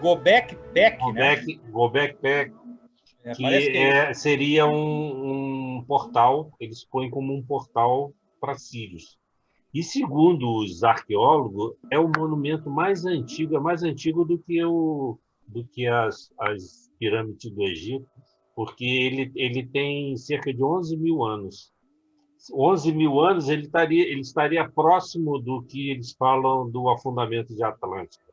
Gobek Pack, né? Gobek Pack, Parece que é isso. seria um portal, eles põem como um portal para sírios. E, segundo os arqueólogos, é o monumento mais antigo, é mais antigo do que as pirâmides do Egito, porque ele tem cerca de 11 mil anos. 11 mil anos ele estaria próximo do que eles falam do afundamento de Atlântica.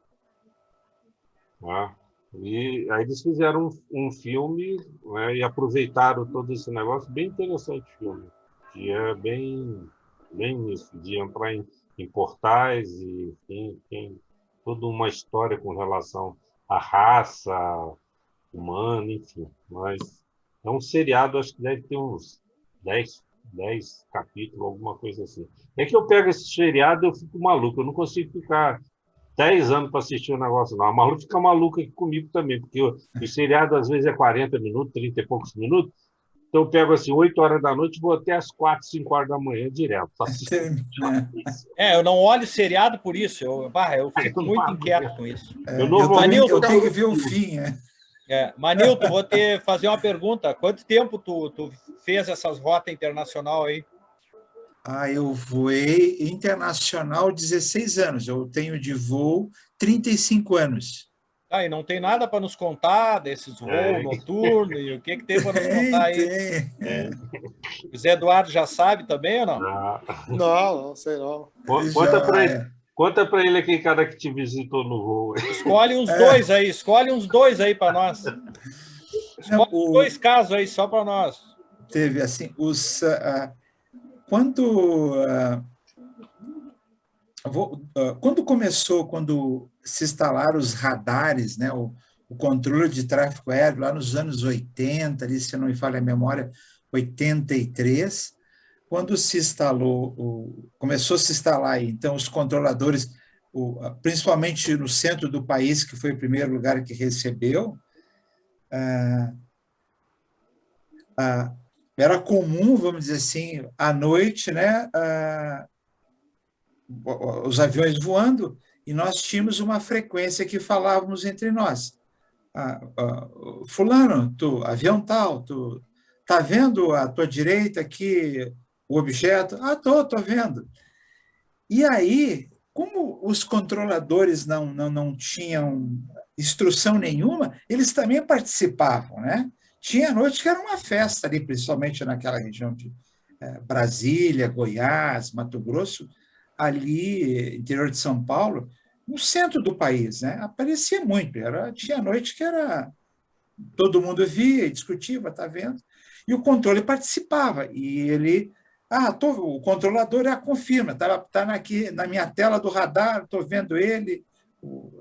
Né? E aí eles fizeram um filme, né, e aproveitaram todo esse negócio, bem interessante o filme, que é bem isso, de entrar em portais e tem toda uma história com relação à raça humana, enfim. Mas é um seriado, acho que deve ter uns 10 capítulos, alguma coisa assim. É que eu pego esse seriado e eu fico maluco, eu não consigo ficar 10 anos para assistir um negócio, não. A Malu fica maluca aqui comigo também, porque o seriado às vezes é 40 minutos, 30 e poucos minutos. Então eu pego assim, 8 horas da noite e vou até as 4, 5 horas da manhã direto. Assistindo. Eu não olho seriado por isso. Eu fico muito inquieto com isso. Eu tenho que ver o fim. Manilton, vou fazer uma pergunta. Quanto tempo tu fez essas rotas internacional aí? Eu voei internacional 16 anos. Eu tenho de voo 35 anos. E não tem nada para nos contar desses voos noturnos e o que tem para nos contar aí? O Zé Eduardo já sabe também ou não? Não sei não. Conta para ele aquele cara que te visitou no voo. Escolhe uns dois aí para nós. Escolhe uns 2 casos aí só para nós. Teve assim, quando se instalaram os radares, né, o controle de tráfego aéreo, lá nos anos 80, ali, se não me falha a memória, 83, quando começou a se instalar, então, os controladores, principalmente no centro do país, que foi o primeiro lugar que recebeu, era comum, vamos dizer assim, à noite, né, os aviões voando, e nós tínhamos uma frequência que falávamos entre nós. Fulano, avião tal, tu tá vendo à tua direita aqui o objeto? Tô vendo. E aí, como os controladores não tinham instrução nenhuma, eles também participavam, né? Tinha noite que era uma festa ali, principalmente naquela região de Brasília, Goiás, Mato Grosso, ali, interior de São Paulo, no centro do país, né? Aparecia muito. Tinha noite que todo mundo via, discutia, tá vendo? E o controle participava. E ele... o controlador confirma, tá aqui na minha tela do radar, estou vendo ele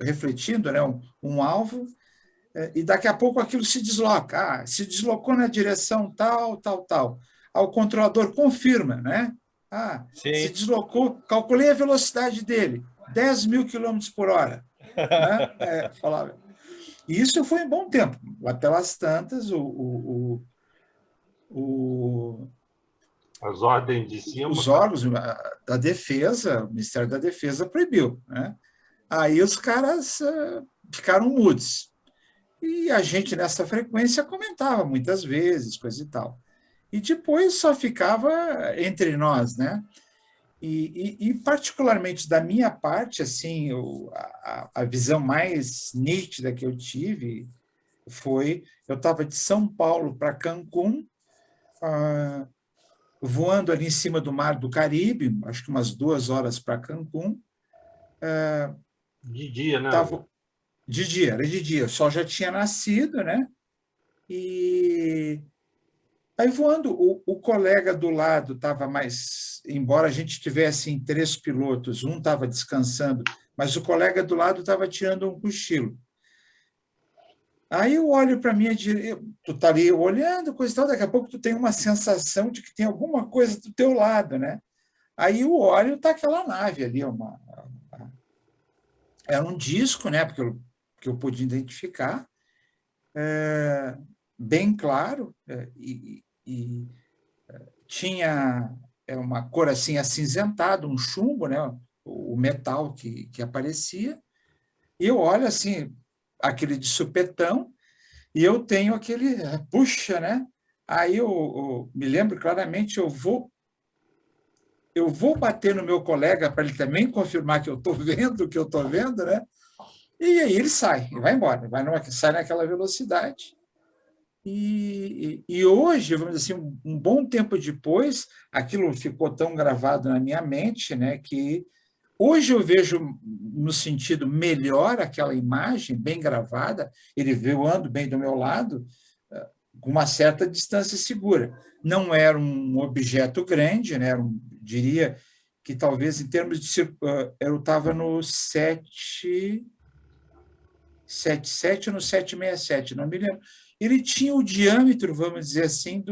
refletindo, né, um alvo, e daqui a pouco aquilo se desloca. Se deslocou na direção tal. O controlador confirma, né? Se deslocou, calculei a velocidade dele, 10 mil quilômetros por hora. Né? Falava. E isso foi um bom tempo. Lá pelas tantas, as ordens de cima. Os órgãos da defesa, o Ministério da Defesa proibiu. Né? Aí os caras ficaram mudos. E a gente, nessa frequência, comentava muitas vezes, coisa e tal. E depois só ficava entre nós, né? E particularmente da minha parte, assim, a visão mais nítida que eu tive foi... Eu estava de São Paulo para Cancún, voando ali em cima do Mar do Caribe, acho que umas 2 horas para Cancún. De dia, né? Era de dia. O sol já tinha nascido, né? E aí voando, o colega do lado estava mais... Embora a gente tivesse em 3 pilotos, um estava descansando, mas o colega do lado estava tirando um cochilo. Aí eu olho para mim, tu está ali olhando, coisa e tal, daqui a pouco tu tem uma sensação de que tem alguma coisa do teu lado, né? Aí eu olho, está aquela nave ali, era um disco, né? Porque eu pude identificar, bem claro, e tinha uma cor assim acinzentada, um chumbo, né? O metal que aparecia. E eu olho assim, aquele de supetão, e eu tenho aquele, puxa, né? Aí eu me lembro claramente, eu vou bater no meu colega para ele também confirmar que eu estou vendo o que eu estou vendo, né? E aí ele sai, vai embora, sai naquela velocidade. E hoje, vamos dizer assim, um bom tempo depois, aquilo ficou tão gravado na minha mente, né, que hoje eu vejo no sentido melhor aquela imagem bem gravada, ele voando bem do meu lado, com uma certa distância segura. Não era um objeto grande, né, diria que talvez em termos de eu estava no 777 ou no 767, não me lembro. Ele tinha o diâmetro, vamos dizer assim,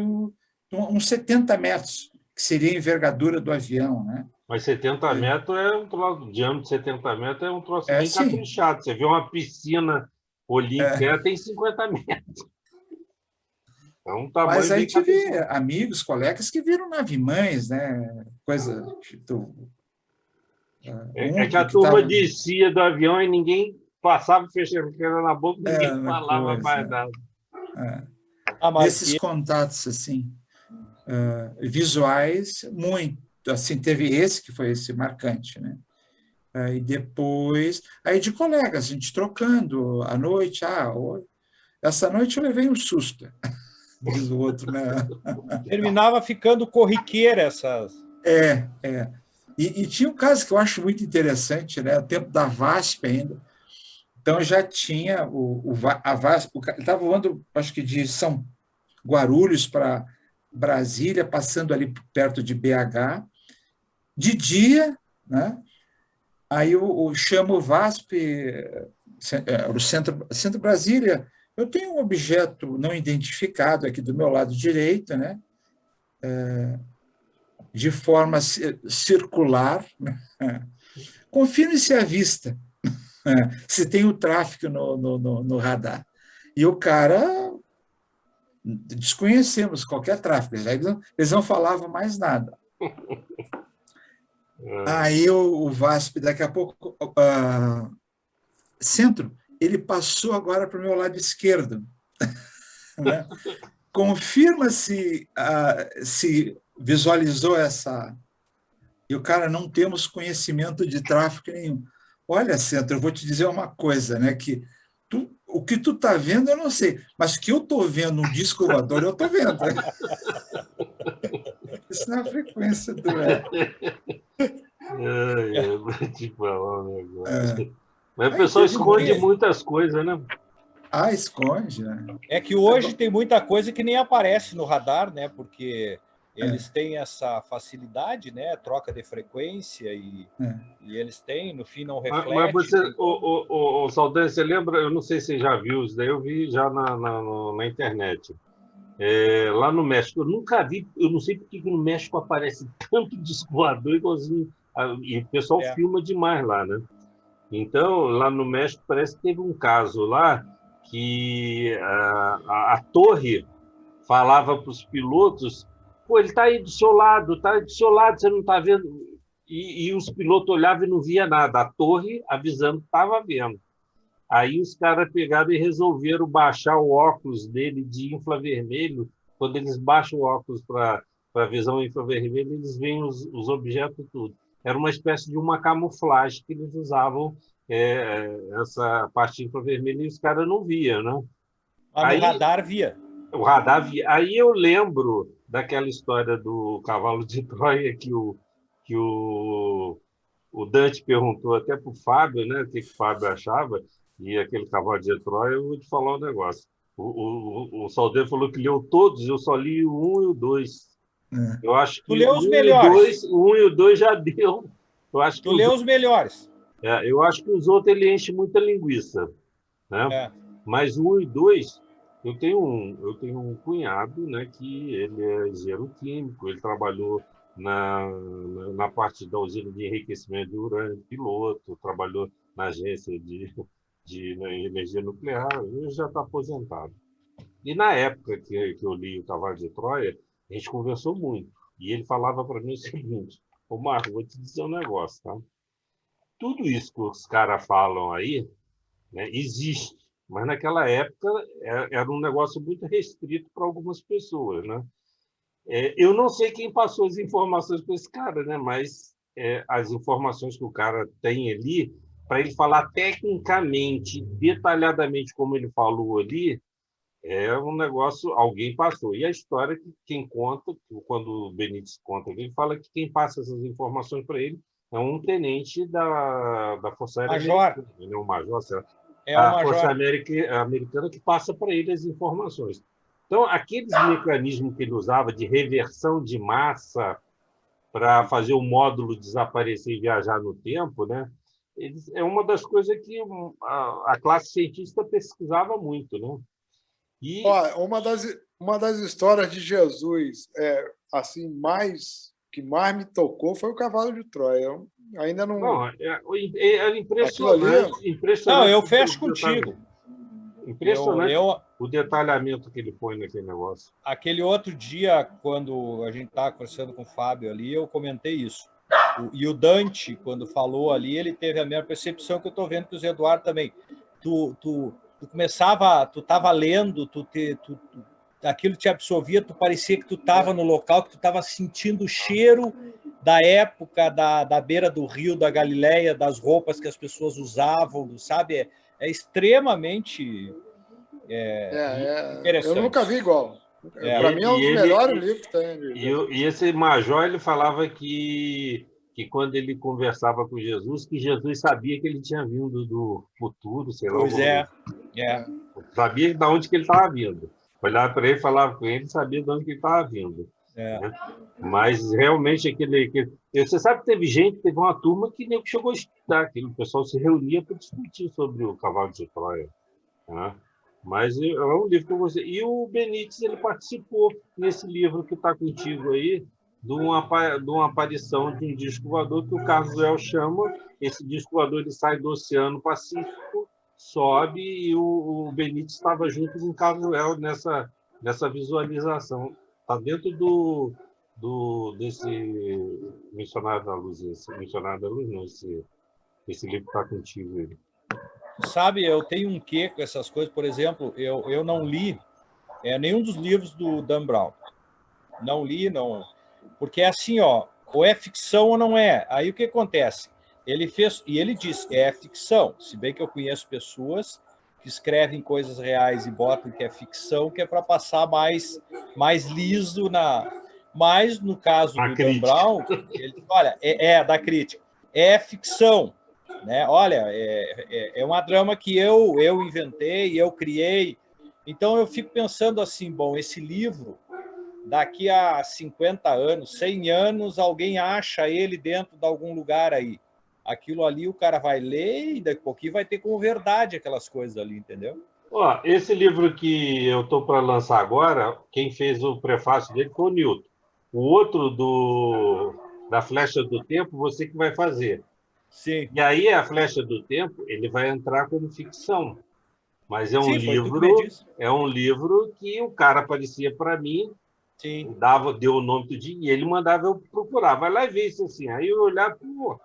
uns 70 metros, que seria a envergadura do avião, né? Mas 70 metros é um troço, diâmetro de 70 metros é um troço bem sim. caprichado. Você vê uma piscina olímpica, ela tem 50 metros. É um tamanho. Mas aí tive amigos, colegas que viram nave-mães, né? Coisa tipo. É que a turma descia do avião e ninguém passava fechando na boca, ninguém falava mais nada. Esses contatos assim, visuais, muito. Assim, teve esse que foi esse marcante, né? E depois, aí de colegas, a gente trocando à noite, essa noite eu levei um susto, diz o outro, né? Terminava ficando corriqueira essas. E tinha um caso que eu acho muito interessante, né? O tempo da VASP ainda. Então já tinha a VASP, ele estava voando, acho que de São Guarulhos para Brasília, passando ali perto de BH, de dia, né? Aí eu chamo o VASP, o Centro Brasília. Eu tenho um objeto não identificado aqui do meu lado direito, né? De forma circular. Né? Confirme se à vista, se tem o tráfego no radar. E o cara, desconhecemos qualquer tráfego, eles não falavam mais nada. Aí o VASP, daqui a pouco, centro, ele passou agora para o meu lado esquerdo. Né? Confirma se visualizou essa. E o cara, não temos conhecimento de tráfego nenhum. Olha, Centro, eu vou te dizer uma coisa, né? Que o que tu está vendo, eu não sei, mas que eu estou vendo um disco voador, eu estou vendo. Né? Isso não é a frequência do. Vou te falar um negócio. Mas o pessoal esconde muitas coisas, né? Esconde, né? É que hoje tem muita coisa que nem aparece no radar, né? Porque eles têm essa facilidade, né? Troca de frequência e eles têm, no fim não reflete. Mas você, o Saldanha, você lembra? Eu não sei se você já viu isso daí, eu vi já na internet. Lá no México, eu nunca vi, eu não sei porque no México aparece tanto disco voador igualzinho, e o pessoal filma demais lá, né? Então, lá no México parece que teve um caso lá que a torre falava para os pilotos: pô, ele está aí do seu lado, você não está vendo? E os pilotos olhavam e não via nada. A torre avisando que estava vendo. Aí os caras pegaram e resolveram baixar o óculos dele de infravermelho. Quando eles baixam o óculos para visão infravermelha, eles veem os objetos tudo. Era uma espécie de uma camuflagem que eles usavam, essa parte infravermelha, e os caras não viam, né? Aí, o radar via. O radar via. Aí eu lembro daquela história do cavalo de Troia que o Dante perguntou até para o Fábio, né, o que o Fábio achava, e aquele cavalo de Troia, eu vou te falar um negócio. O Saldanha falou que leu todos, eu só li o 1 e o 2. Eu acho que tu leu os melhores. O 1 e o 2 já deu. Eu acho que tu leu os melhores. Eu acho que os outros ele enche muita linguiça. Né? Mas o 1 e 2, eu tenho um cunhado, né, que ele é engenheiro químico, ele trabalhou na parte da usina de enriquecimento de urânio, piloto, trabalhou na agência de energia nuclear, ele já está aposentado. E na época que eu li o Cavalo de Troia, a gente conversou muito. E ele falava para mim o seguinte: ô Marco, vou te dizer um negócio, tá? Tudo isso que os caras falam aí, né, existe. Mas naquela época era um negócio muito restrito para algumas pessoas, né? Eu não sei quem passou as informações para esse cara, né? Mas as informações que o cara tem ali, para ele falar tecnicamente, detalhadamente, como ele falou ali, é um negócio, alguém passou. E a história que quem conta, quando o Benítez conta, ele fala que quem passa essas informações para ele é um tenente da Força Aérea Major. Americana, um major, certo? É um A Força major. Americana que passa para ele as informações. Então, aqueles mecanismos que ele usava de reversão de massa para fazer o módulo desaparecer e viajar no tempo, né? É uma das coisas que a classe cientista pesquisava muito, né? E Ó, uma das histórias de Jesus assim que mais me tocou foi o cavalo de Troia. Eu ainda não. não, era Aquilo ali. impressionante. Não, eu fecho contigo. Impressionante o detalhamento que ele põe naquele negócio. Aquele outro dia, quando a gente estava conversando com o Fábio ali, eu comentei isso. E o Dante, quando falou ali, ele teve a mesma percepção que eu estou vendo que os Eduardo também. Tu começava, tu estava lendo, aquilo te absorvia, tu parecia que tu estava no local, que tu estava sentindo o cheiro da época, da beira do rio, da Galileia, das roupas que as pessoas usavam, sabe? É extremamente interessante. Eu nunca vi igual. Para mim é um dos melhores livros que tem. E esse major, ele falava que quando ele conversava com Jesus, que Jesus sabia que ele tinha vindo do futuro, sei lá. Pois é. Sabia de onde que ele estava vindo. Olhava para ele, falava com ele, sabia de onde que ele estava vindo. Né? Mas realmente você sabe que teve uma turma que nem chegou a estudar aquilo, o pessoal se reunia para discutir sobre o cavalo de Troia. Né? Mas é um livro que eu gostei. E o Benítez, ele participou nesse livro que está contigo aí, de uma aparição de um disco voador que o Carlos Well chama. Esse disco voador ele sai do Oceano Pacífico, sobe, e o Benítez estava junto com o Carlos Well nessa visualização. Está dentro desse Missionário da Luz. Missionário da Luz, não, esse livro está contigo aí. Sabe, eu tenho um quê com essas coisas. Por exemplo, eu não li nenhum dos livros do Dan Brown. Não li, não. Porque é assim, ó, ou é ficção ou não é. Aí o que acontece? Ele fez, e ele diz, é ficção. Se bem que eu conheço pessoas que escrevem coisas reais e botam que é ficção, que é para passar mais liso Mas, no caso do Dan Brown, ele diz, olha, da crítica, é ficção. Né? Olha, é uma drama que eu inventei, eu criei. Então, eu fico pensando assim, bom, esse livro, daqui a 50 anos, 100 anos, alguém acha ele dentro de algum lugar aí. Aquilo ali o cara vai ler e daqui a pouquinho vai ter como verdade aquelas coisas ali, entendeu? Ó, esse livro que eu estou para lançar agora, quem fez o prefácio dele foi o Newton. O outro da Flecha do Tempo, você que vai fazer. Sim. E aí a Flecha do Tempo, ele vai entrar como ficção. Mas é um livro que o cara aparecia para mim, sim, deu o nome do dia e ele mandava eu procurar. Vai lá e vê isso assim. Aí eu olhava, pô,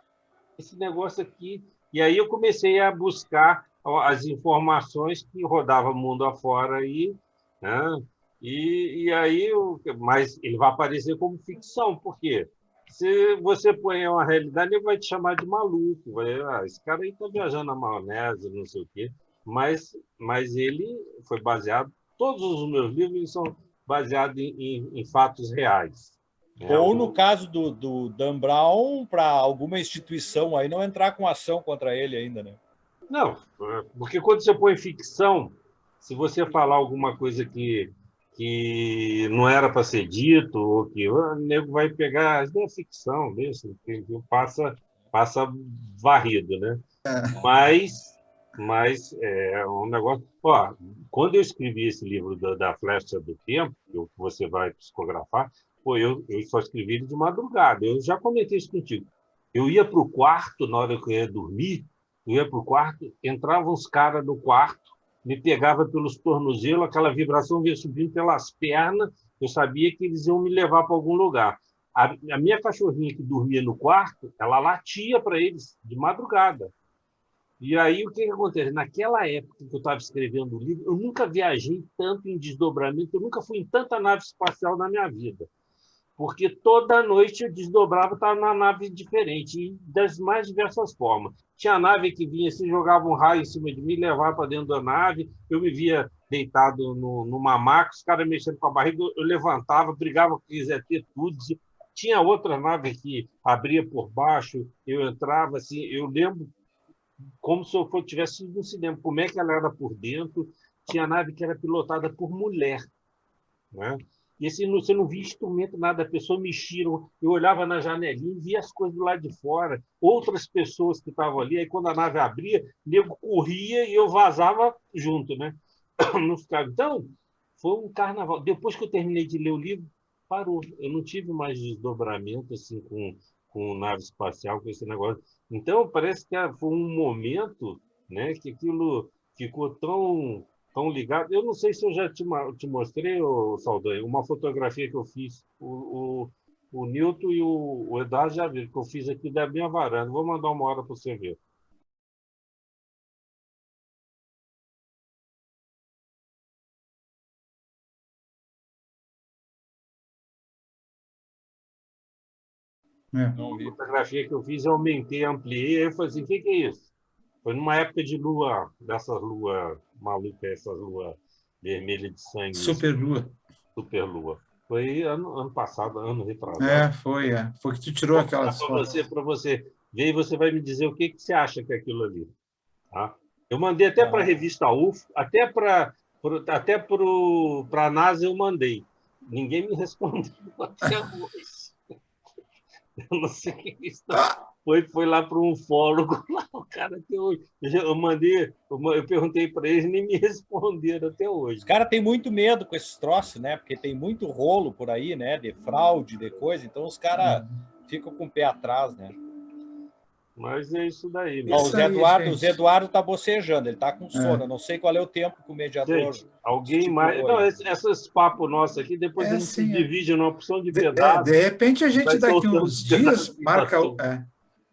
esse negócio aqui. E aí eu comecei a buscar as informações que rodavam mundo afora aí, né? E aí, mas ele vai aparecer como ficção, por quê? Se você põe uma realidade, ele vai te chamar de maluco. Esse cara aí está viajando na maionese, não sei o quê. Mas ele foi baseado... Todos os meus livros são baseados em fatos reais. Ou, no caso do Dan Brown, para alguma instituição aí não entrar com ação contra ele ainda, né? Não, porque quando você põe ficção, se você falar alguma coisa que não era para ser dito, ou que o nego vai pegar, é ficção, mesmo, passa varrido, né? Mas é um negócio... Ó, quando eu escrevi esse livro da Flecha do Tempo, que você vai psicografar, pô, eu só escrevi ele de madrugada. Eu já comentei isso contigo. Eu ia para o quarto, na hora que eu ia dormir, entravam os caras no quarto, me pegava pelos tornozelos, aquela vibração vinha subindo pelas pernas, eu sabia que eles iam me levar para algum lugar. A minha cachorrinha que dormia no quarto, ela latia para eles de madrugada. E aí, o que acontece? Naquela época que eu estava escrevendo o livro, eu nunca viajei tanto em desdobramento, eu nunca fui em tanta nave espacial na minha vida. Porque toda noite eu desdobrava, estava na nave diferente, e das mais diversas formas. Tinha nave que vinha assim, jogava um raio em cima de mim, levava para dentro da nave, eu me via deitado numa maca, os caras mexendo com a barriga, eu levantava, brigava com o ZT, tudo. Tinha outra nave que abria por baixo, eu entrava, assim, eu lembro como se eu tivesse ido no cinema, como é que ela era por dentro. Tinha nave que era pilotada por mulher, né? E assim, você não via instrumento, nada, a pessoa mexia. Eu olhava na janelinha e via as coisas do lado de fora, outras pessoas que estavam ali. Aí, quando a nave abria, o nego corria e eu vazava junto, né? Não ficava. Então, foi um carnaval. Depois que eu terminei de ler o livro, parou. Eu não tive mais desdobramento assim, com nave espacial, com esse negócio. Então, parece que foi um momento, né, que aquilo ficou tão ligado. Eu não sei se eu já te mostrei, Saldanha, uma fotografia que eu fiz. O Newton e o Eduardo já viram, que eu fiz aqui da minha varanda. Vou mandar uma hora para você ver. Não vi. A fotografia que eu fiz, eu aumentei, ampliei. Aí eu falei assim: o que é isso? Foi numa época de lua, dessas luas malucas, essas luas vermelhas de sangue, Superlua. superlua. Foi ano passado, ano retrasado. Foi. Foi que tu tirou Vou mandar aquelas fotos. para você ver e você vai me dizer o que você acha que é aquilo ali. Tá? Eu mandei até para a revista UFO, até para a NASA eu mandei. Ninguém me respondeu até hoje. Eu não sei o que é isso. Foi lá para um fólogo lá, o cara até hoje. Eu perguntei para eles, nem me responderam até hoje. Os caras têm muito medo com esses troços, né? Porque tem muito rolo por aí, né? De fraude, de coisa. Então os caras ficam com o pé atrás, né? Mas é isso daí. Ó, o Zé Eduardo tá bocejando, ele tá com sono. Eu não sei qual é o tempo que o mediador... Gente, alguém mais... Não, esses papos nossos aqui, depois a gente se divide numa opção de pedaços. De repente, a gente daqui uns dias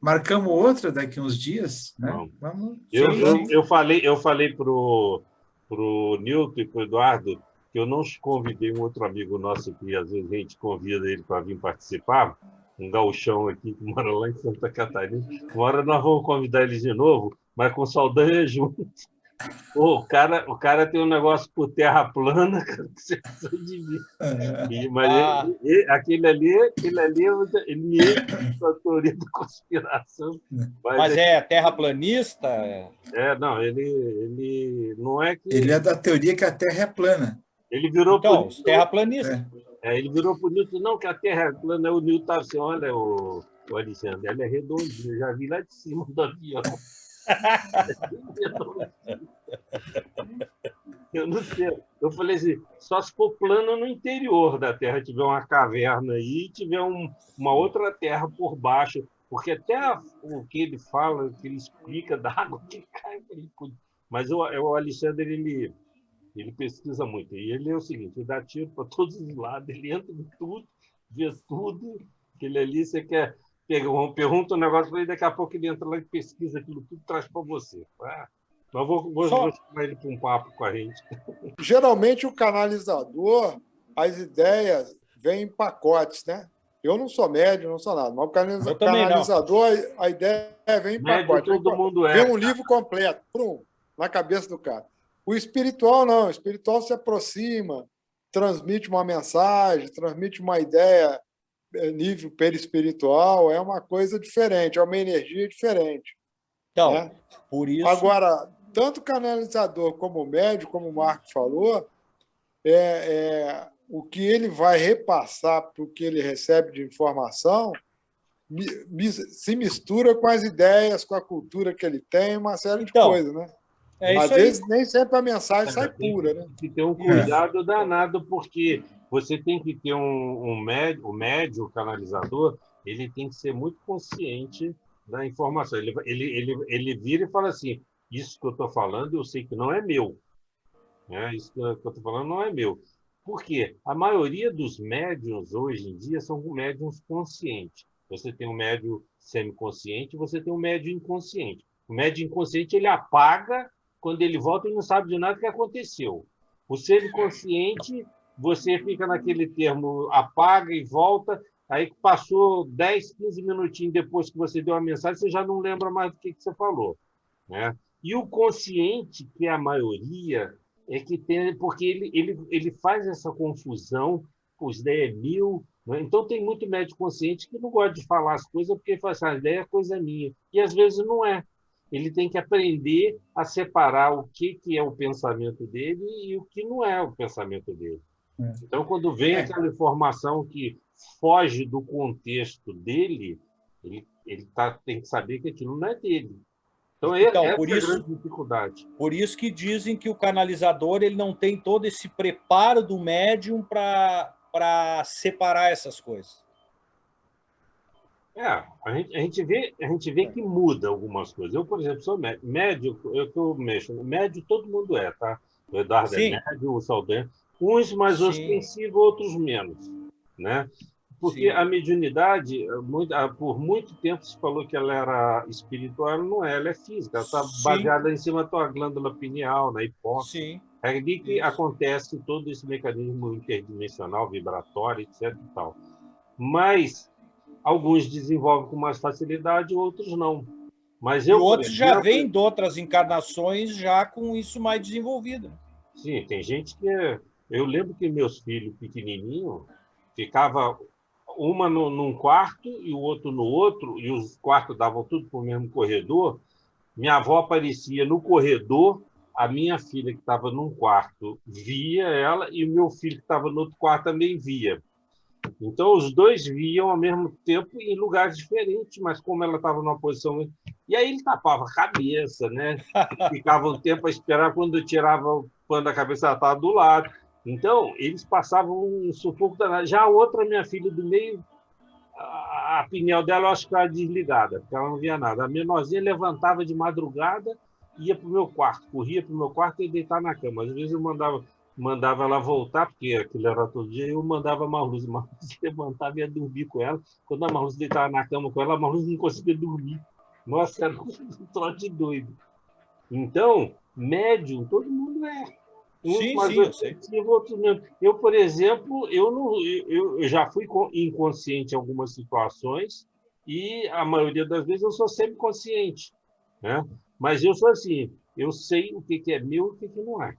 marcamos outra daqui uns dias, né? Vamos. Eu falei pro Newton e pro Eduardo que eu não convidei um outro amigo nosso que às vezes a gente convida ele para vir participar, um gauchão aqui que mora lá em Santa Catarina. Uma hora nós vamos convidar ele de novo, mas com Saldanha junto. O cara tem um negócio por terra plana, cara, que você precisa de ver. Mas aquele ali, ele me enche com a teoria da conspiração. Mas é terraplanista? Não, ele não é que... Ele é da teoria que a Terra é plana. Ele virou os terraplanistas. Ele virou para o Newton, não, que a Terra é plana. O Newton estava assim: olha, o Alexandre, ela é redondinha, eu já vi lá de cima do avião. Eu não sei. Eu falei assim: só se for plano no interior da Terra, tiver uma caverna aí e tiver uma outra Terra por baixo, porque até o que ele fala, o que ele explica da água que cai. Mas o Alexandre, ele pesquisa muito. E ele é o seguinte: ele dá tiro para todos os lados, ele entra em tudo, vê tudo. Aquele ali, você quer pergunta um negócio para ele, daqui a pouco ele entra lá e pesquisa aquilo tudo, traz para você. Mas vou chamar ele para um papo com a gente. Geralmente, o canalizador, as ideias vêm em pacotes, né? Eu não sou médium, não sou nada, mas o canalizador, a ideia vem em pacote. Todo mundo vem um livro completo, na cabeça do cara. O espiritual não, o espiritual se aproxima, transmite uma mensagem, transmite uma ideia nível perispiritual, é uma coisa diferente, é uma energia diferente. Então, né? Por isso... Agora, tanto o canalizador como o médium, como o Marco falou, o que ele vai repassar para o que ele recebe de informação se mistura com as ideias, com a cultura que ele tem, uma série de coisas, né? Às vezes nem sempre a mensagem sai pura, né? Tem que ter um cuidado danado, porque você tem que ter o médium, o canalizador, ele tem que ser muito consciente da informação. Ele vira e fala assim: isso que eu estou falando, eu sei que não é meu. Isso que eu estou falando não é meu. Por quê? A maioria dos médiums hoje em dia são médiums conscientes. Você tem um médium semiconsciente, você tem um médium inconsciente. O médium inconsciente ele apaga, quando ele volta ele não sabe de nada que aconteceu. O ser inconsciente, você fica naquele termo, apaga e volta, aí passou 10, 15 minutinhos depois que você deu a mensagem, você já não lembra mais do que você falou, né? E o consciente, que é a maioria, é que tem, porque ele faz essa confusão, os 10 mil, né? Então tem muito médium consciente que não gosta de falar as coisas porque ele fala assim, a ideia é coisa minha, e às vezes não é. Ele tem que aprender a separar o que é o pensamento dele e o que não é o pensamento dele. Então, quando vem aquela informação que foge do contexto dele, ele tem que saber que aquilo não é dele. Então, essa é a grande dificuldade. Por isso que dizem que o canalizador ele não tem todo esse preparo do médium para separar essas coisas. A gente vê que muda algumas coisas. Eu, por exemplo, sou médio, eu mexo. Médio todo mundo é, tá? O Eduardo é médio, o Saldanha. Uns mais ostensivos, outros menos, né? Porque a mediunidade, por muito tempo se falou que ela era espiritual, ela não é, ela é física, ela está baseada em cima da tua glândula pineal, na hipófise. É ali que acontece todo esse mecanismo interdimensional, vibratório, etc. E tal. Mas alguns desenvolvem com mais facilidade, outros não. Mas e outros já vêm de outras encarnações já com isso mais desenvolvido. Sim, tem gente que... Eu lembro que meus filhos pequenininhos ficavam uma num quarto e o outro no outro, e os quartos davam tudo para o mesmo corredor. Minha avó aparecia no corredor, a minha filha que estava num quarto via ela e o meu filho que estava no outro quarto também via. Então, os dois viam ao mesmo tempo em lugares diferentes, mas como ela estava numa posição... E aí ele tapava a cabeça, né? Ficava um tempo a esperar, quando tirava o pano da cabeça, ela estava do lado. Então, eles passavam um sufoco danado. Já a outra, minha filha do meio, a pineal dela eu acho que estava desligada, porque ela não via nada. A menorzinha levantava de madrugada, ia para o meu quarto, corria para o meu quarto e deitar na cama. Às vezes eu mandava ela voltar, porque aquilo era todo dia, eu mandava a Marluz levantava e ia dormir com ela. Quando a Marluz deitava na cama com ela, a Marluz não conseguia dormir. Nossa, era um troço doido. Então, médium, todo mundo é. Eu sei. Eu, por exemplo, eu já fui inconsciente em algumas situações e a maioria das vezes eu sou sempre consciente, né? Mas eu sou assim, eu sei o que é meu e o que não é.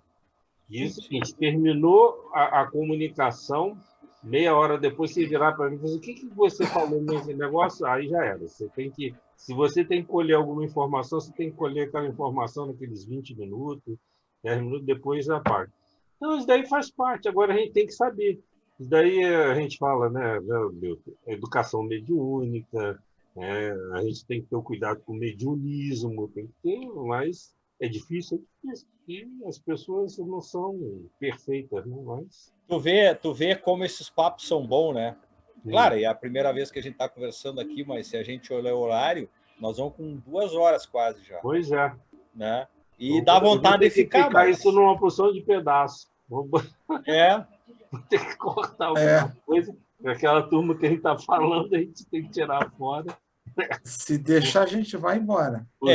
E isso, terminou a comunicação, meia hora depois você virar para mim e falar, o que você falou nesse negócio? Aí já era. Se você tem que colher alguma informação, você tem que colher aquela informação naqueles 20 minutos, 10 minutos, depois já parte. Então, isso daí faz parte. Agora a gente tem que saber. Isso daí a gente fala, né, educação mediúnica, a gente tem que ter o cuidado com o mediunismo, tem que ter, mas é difícil, e as pessoas não são perfeitas, né? Mas... Tu vê como esses papos são bons, né? Claro, é a primeira vez que a gente está conversando aqui, mas se a gente olhar o horário, nós vamos com 2 horas quase já. Pois é. Né? E dá vontade de ficar. Mas... isso numa porção de pedaço. Vou ter que cortar alguma coisa. Aquela turma que a gente está falando, a gente tem que tirar fora. Se deixar, a gente vai embora. Porque...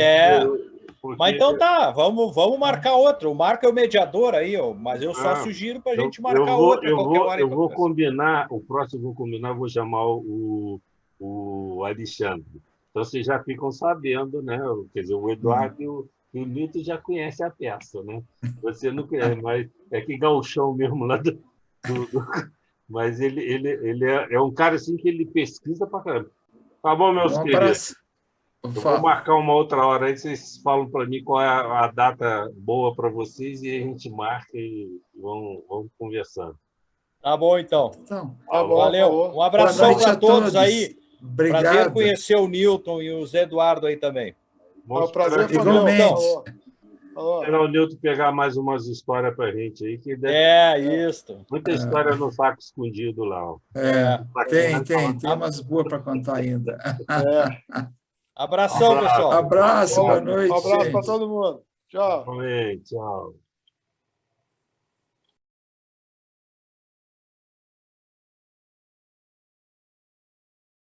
Mas então tá, vamos marcar outra. O Marco é o mediador aí, mas eu só sugiro para a gente marcar outra. Eu vou combinar, o próximo eu vou combinar, vou chamar o Alexandre. Então vocês já ficam sabendo, né? Quer dizer, o Eduardo e o Nilton já conhecem a peça, né? Você não conhece, mas é que gauchão mesmo lá do... Mas ele é um cara assim que ele pesquisa pra caramba. Tá bom, meus queridos? Eu vou marcar uma outra hora aí, vocês falam para mim qual é a data boa para vocês e a gente marca e vamos conversando. Tá bom, então. Tá bom, valeu. Um abração para todos aí. Obrigado. Prazer conhecer o Nilton e o Zé Eduardo aí também. Prazer foi igualmente. Esperar o Nilton pegar mais umas histórias para a gente aí. Que isso. Muita história no saco escondido lá. Ó. Tem umas boas para contar ainda. Abração, pessoal. Abraço, boa noite. Um abraço para todo mundo. Tchau. Tchau.